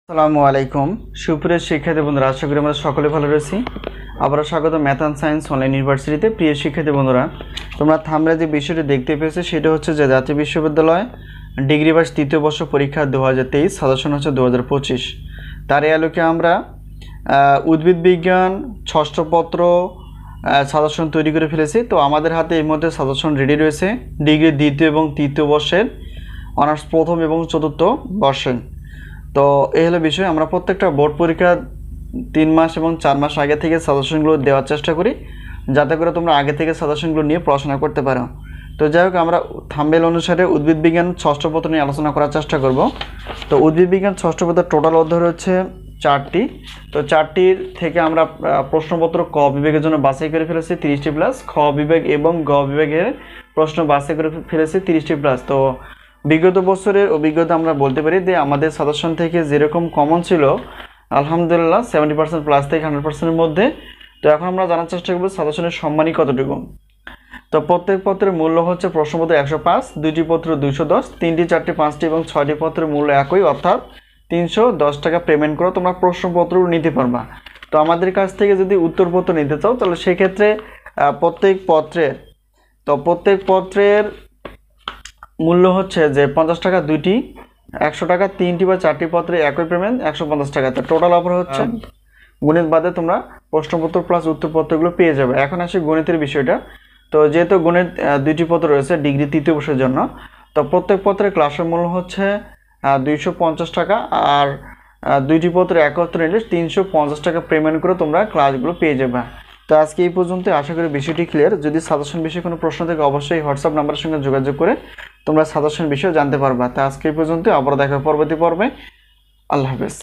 আসসালামু আলাইকুম সুপ্রিয় শিক্ষার্থী বন্ধুরা, আশা করি আমরা সকলে ভালো রয়েছি। আবারও স্বাগত ম্যাথ অ্যান্ড সায়েন্স অনলাইন ইউনিভার্সিটিতে। প্রিয় শিক্ষার্থী বন্ধুরা, তোমরা থাম্বনেলে যে বিষয়টি দেখতে পেয়েছো সেটা হচ্ছে যে জাতীয় বিশ্ববিদ্যালয় ডিগ্রি বার্ষ তৃতীয় বর্ষ পরীক্ষা 2023, সাজেশন হচ্ছে 2025। তার এই আলোকে আমরা উদ্ভিদ বিজ্ঞান ষষ্ঠ পত্র সাজেশন তৈরি করে ফেলেছি। তো আমাদের হাতে এই মধ্যে সাজেশন রেডি রয়েছে ডিগ্রি দ্বিতীয় এবং তৃতীয় বর্ষের, অনার্স প্রথম এবং চতুর্থ বর্ষের। তো এই হলো বিষয়। আমরা প্রত্যেকটা বোর্ড পরীক্ষা 3 মাস এবং 4 মাস আগে থেকে সাজেশনগুলো দেওয়ার চেষ্টা করি, যাতে করে তোমরা আগে থেকে সাজেশনগুলো নিয়ে পড়াশোনা করতে পারো। তো যাই হোক, আমরা থাম্বনেল অনুসারে উদ্ভিদ বিজ্ঞান ষষ্ঠ পত্র নিয়ে আলোচনা করার চেষ্টা করব। তো উদ্ভিদ বিজ্ঞান ষষ্ঠ পত্রের টোটাল অধ্যায় হচ্ছে 4টি। তো 4টির থেকে আমরা প্রশ্নপত্র ক বিভাগের জন্য বাছাই করে ফেলেছি 30টি প্লাস, খ বিভাগ এবং গ বিভাগের প্রশ্ন বাছাই করে ফেলেছি 30টি প্লাস। তো বিগত বছরের অভিজ্ঞতা আমরা বলতে পারি যে আমাদের সাজেশন থেকে যেরকম কমন ছিল, আলহামদুলিল্লাহ 70% প্লাস থেকে 100%-এর মধ্যে। তো এখন আমরা জানার চেষ্টা করব সাজেশনের সম্মানই কতটুকু। তো প্রত্যেক পত্রের মূল্য হচ্ছে প্রশ্নপত্র 105, দুইটি পত্র 210, 3টি 4টি 5টি এবং 6টি পত্রের মূল্য একই, অর্থাৎ 310 টাকা পেমেন্ট করে তোমরা প্রশ্নপত্রও নিতে পারবা। তো আমাদের কাছ থেকে যদি উত্তরপত্র নিতে চাও তাহলে সেক্ষেত্রে প্রত্যেক পত্রের মূল্য হচ্ছে যে 50 টাকা দুইটি, 100 টাকা 3টি বা 4টি পত্রে একই পেমেন্ট, 150 টাকা। তো টোটাল অফার হচ্ছে গণিত বাদে তোমরা প্রশ্নপত্র প্লাস উত্তরপত্রগুলো পেয়ে যাবে। এখন আসি গণিতের বিষয়টা। তো যেহেতু গণিত 2টি পত্র রয়েছে ডিগ্রি তৃতীয় বর্ষের জন্য, তো প্রত্যেক পত্রের ক্লাসের মূল্য হচ্ছে 250 টাকা, আর 2টি পত্র একত্রে নিলে 350 টাকা পেমেন্ট করে তোমরা ক্লাসগুলো পেয়ে যাবে। তো আজকে এই পর্যন্ত, আশা করি বিষয়টি ক্লিয়ার। যদি সাজেশন বিষয়ে কোনো প্রশ্ন থাকে অবশ্যই হোয়াটসঅ্যাপ নাম্বারের সঙ্গে যোগাযোগ করে তোমরা সাজেশন বিষয়ে জানতে পারবা। তা আজকে এই পর্যন্ত, আবার দেখা পরবর্তী পর্বে। আল্লাহ হাফেজ।